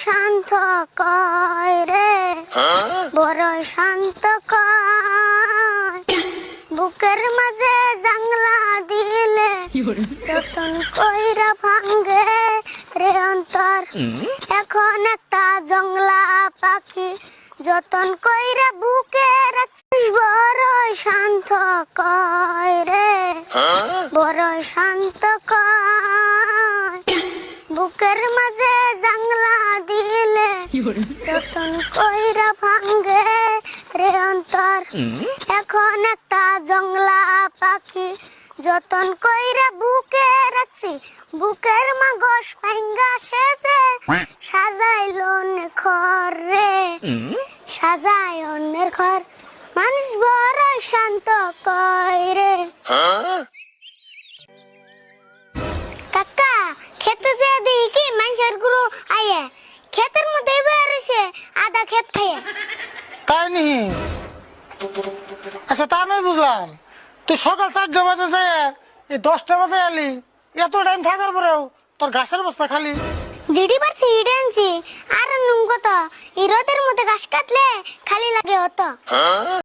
শান্ত কয় রে, বড় শান্ত কয়। বুকের মাঝে জাংলা দিলে যতন কইরা ভাঙ্গে রে অন্তর। এখন একটা জংলা পাখি যতন কইরা বুকে রাখছিস, বড় শান্ত কয় রে, বড় শান্ত কয়। বুকের মাঝে জাংলা দিলে যতন কইরা ভাঙ্গে রে অন্তর। এখন একটা জংলা পাখি যতন কইরা বুকে রাখছি, বুকের মাগস পাইঙ্গা সেজে সাজাইল অন্যের ঘর রে, সাজায় অন্যের ঘর। মানুষ বড় শান্ত কয় রে। কাকা খেতে যে দিই কি মানুষের গুরু আয়ে ক্ষেতের মধ্যে বেরিয়েছে আদা ক্ষেত খাইয়ে। তাই নি? আচ্ছা তা আমি বুঝলাম, তুই সকাল 4টা বাজে যায় 10টা বাজে এলি, এত টাইম থাকার পরেও তোর ঘাসের বস্তা খালি। জিডি পারছি ইডে আনছি আর নুন কত, এই রোদের মধ্যে ঘাস কাটলে খালি লাগে অত।